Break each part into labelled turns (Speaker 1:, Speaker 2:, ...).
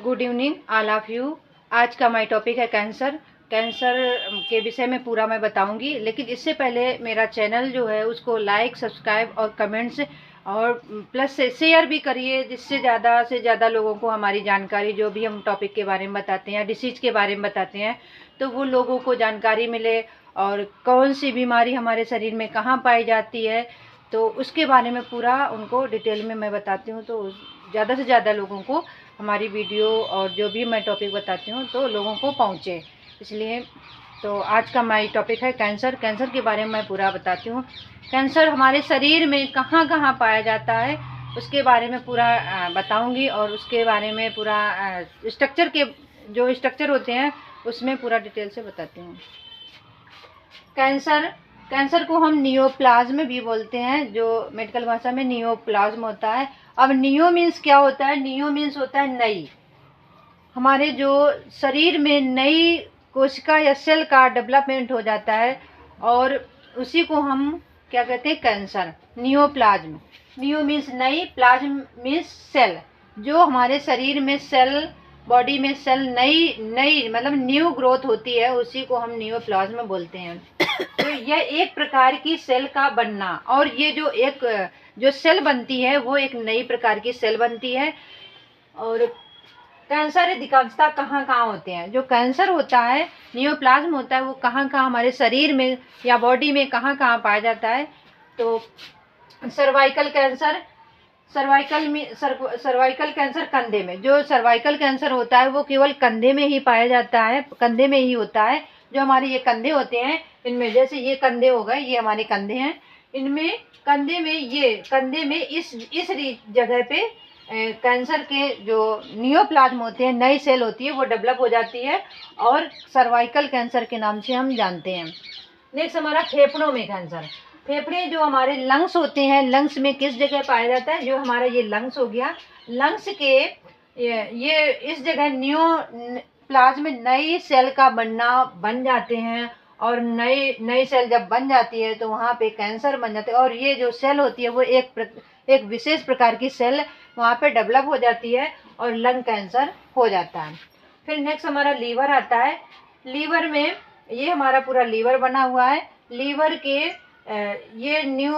Speaker 1: Good evening all of you. आज का my topic है कैंसर। कैंसर के विषय में पूरा मैं बताऊंगी, लेकिन इससे पहले मेरा चैनल जो है उसको लाइक, सब्सक्राइब और कमेंट्स और प्लस से शेयर भी करिए, जिससे ज़्यादा से ज़्यादा लोगों को हमारी जानकारी, जो भी हम टॉपिक के बारे में बताते हैं, डिसीज़ के बारे में बताते हैं, तो वो लोगों को जानकारी मिले और कौन सी बीमारी हमारे शरीर में कहाँ पाई जाती है, तो उसके बारे में पूरा उनको डिटेल में मैं बताती हूँ। तो ज़्यादा से ज़्यादा लोगों को हमारी वीडियो और जो भी मैं टॉपिक बताती हूँ तो लोगों को पहुँचे, इसलिए तो आज का माई टॉपिक है कैंसर। कैंसर के बारे में मैं पूरा बताती हूँ। कैंसर हमारे शरीर में कहाँ कहाँ पाया जाता है उसके बारे में पूरा बताऊँगी, और उसके बारे में पूरा स्ट्रक्चर के जो स्ट्रक्चर होते हैं उसमें पूरा डिटेल से बताती हूँ। कैंसर को हम नियोप्लाज्म भी बोलते हैं, जो मेडिकल भाषा में नियोप्लाज्म होता है। अब नियो मीन्स क्या होता है? नियो मीन्स होता है नई। हमारे जो शरीर में नई कोशिका या सेल का डेवलपमेंट हो जाता है, और उसी को हम क्या कहते हैं? कैंसर। नियोप्लाज्म, नियो मीन्स नई, प्लाज्म मीन्स सेल। जो हमारे शरीर में सेल, बॉडी में सेल नई नई मतलब न्यू ग्रोथ होती है, उसी को हम नियोप्लाज्म बोलते हैं। तो यह एक प्रकार की सेल का बनना, और ये जो सेल बनती है वो एक नई प्रकार की सेल बनती है। और कैंसर अधिकांशतः कहाँ कहाँ होते हैं? जो कैंसर होता है, नियोप्लाज्म होता है, वो कहाँ कहाँ हमारे शरीर में या बॉडी में कहाँ कहाँ पाया जाता है? तो सर्वाइकल कैंसर, सर्वाइकल कैंसर कंधे में। जो सर्वाइकल कैंसर होता है वो केवल कंधे में ही पाया जाता है, कंधे में ही होता है। जो हमारे ये कंधे होते हैं, इनमें जैसे ये कंधे हो गए, ये हमारे कंधे हैं, इनमें कंधे में इस जगह पे कैंसर के जो नियोप्लाज्म होते हैं, नई सेल होती है, वो डेवलप हो जाती है और सर्वाइकल कैंसर के नाम से हम जानते हैं। नेक्स्ट हमारा फेफड़ों में कैंसर। फेफड़े जो हमारे लंग्स होते हैं, लंग्स में किस जगह पाया जाता है? जो हमारा ये लंग्स हो गया, लंग्स के ये इस जगह न्यू प्लाज्म नई सेल का बन जाते हैं, और नई सेल जब बन जाती है तो वहाँ पे कैंसर बन जाते हैं। और ये जो सेल होती है वो एक विशेष प्रकार की सेल वहाँ पे डेवलप हो जाती है और लंग कैंसर हो जाता है। फिर नेक्स्ट हमारा लीवर आता है। लीवर में ये हमारा पूरा लीवर बना हुआ है। लीवर के ये न्यू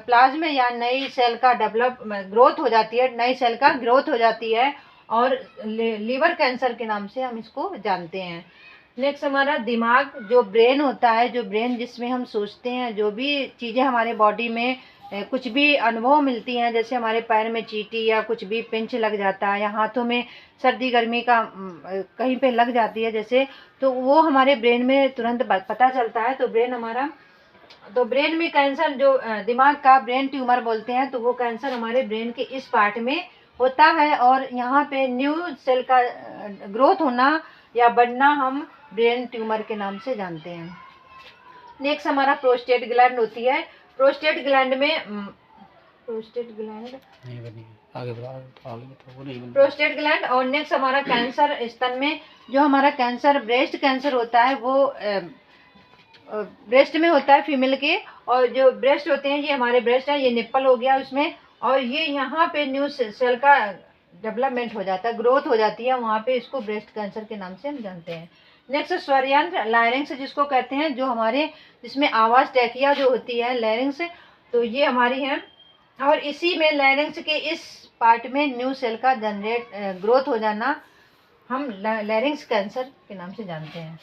Speaker 1: प्लाज्म या नई सेल का ग्रोथ हो जाती है, नई सेल का ग्रोथ हो जाती है, और लीवर कैंसर के नाम से हम इसको जानते हैं। नेक्स्ट हमारा दिमाग, जो ब्रेन होता है, जो ब्रेन जिसमें हम सोचते हैं, जो भी चीज़ें हमारे बॉडी में कुछ भी अनुभव मिलती हैं, जैसे हमारे पैर में चींटी या कुछ भी पिंच लग जाता है, या हाथों में सर्दी गर्मी का कहीं पे लग जाती है जैसे, तो वो हमारे ब्रेन में तुरंत पता चलता है। तो ब्रेन में कैंसर, जो दिमाग का ब्रेन ट्यूमर बोलते हैं, तो वो कैंसर हमारे ब्रेन के इस पार्ट में होता है, और यहाँ पे न्यू सेल का ग्रोथ होना या बढ़ना हम ब्रेन ट्यूमर के नाम से जानते हैं। नेक्स्ट हमारा प्रोस्टेट ग्लैंड होती है। प्रोस्टेट ग्लैंड में प्रोस्टेट ग्लैंड। और नेक्स्ट हमारा कैंसर स्तन में, जो हमारा कैंसर ब्रेस्ट कैंसर होता है वो ब्रेस्ट में होता है फीमेल के, और जो ब्रेस्ट होते हैं ये हमारे ब्रेस्ट है, ये निप्पल हो गया उसमें, और ये यहाँ पे न्यू सेल का डेवलपमेंट हो जाता है, ग्रोथ हो जाती है वहाँ पे, इसको ब्रेस्ट कैंसर के नाम से हम जानते हैं। नेक्स्ट स्वरयंत्र, लैरिंग्स जिसको कहते हैं, जो हमारे जिसमें आवाज़ टैकिया जो होती है, लैरिंग्स, तो ये हमारी है, और इसी में लैरिंग्स के इस पार्ट में न्यू सेल का ग्रोथ हो जाना हम लैरिंग्स कैंसर के नाम से जानते हैं।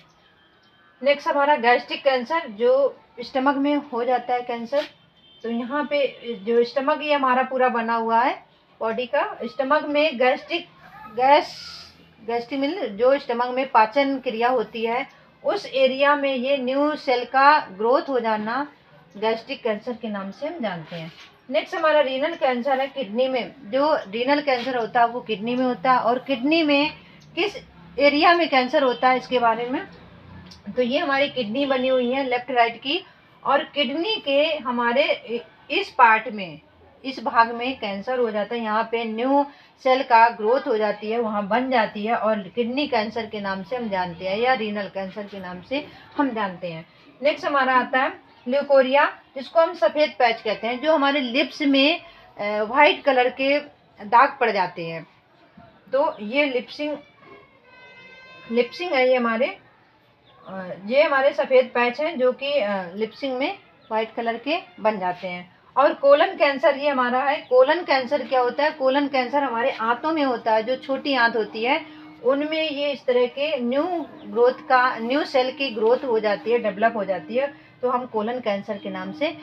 Speaker 1: नेक्स्ट हमारा गैस्ट्रिक कैंसर, जो स्टमक में हो जाता है कैंसर। तो यहाँ पे जो स्टमक ये हमारा पूरा बना हुआ है बॉडी का, स्टमक में गैस्ट्रिक मिल, जो स्टमक में पाचन क्रिया होती है, उस एरिया में ये न्यू सेल का ग्रोथ हो जाना गैस्ट्रिक कैंसर के नाम से हम जानते हैं। नेक्स्ट हमारा रीनल कैंसर है, किडनी में। जो रीनल कैंसर होता है वो किडनी में होता है, और किडनी में किस एरिया में कैंसर होता है इसके बारे में, तो ये हमारी किडनी बनी हुई है लेफ्ट राइट की, और किडनी के हमारे इस पार्ट में, इस भाग में कैंसर हो जाता है, यहाँ पे न्यू सेल का ग्रोथ हो जाती है, वहाँ बन जाती है, और किडनी कैंसर के नाम से हम जानते हैं, या रीनल कैंसर के नाम से हम जानते हैं। नेक्स्ट हमारा आता है ल्यूकोरिया, जिसको हम सफ़ेद पैच कहते हैं, जो हमारे लिप्स में वाइट कलर के दाग पड़ जाते हैं, तो ये लिप्सिंग है, ये हमारे सफ़ेद पैच हैं जो कि लिप्सिंग में वाइट कलर के बन जाते हैं। और कोलन कैंसर ये हमारा है। कोलन कैंसर क्या होता है? कोलन कैंसर हमारे आंतों में होता है, जो छोटी आंत होती है उनमें ये इस तरह के न्यू सेल की ग्रोथ हो जाती है, डेवलप हो जाती है, तो हम कोलन कैंसर के नाम से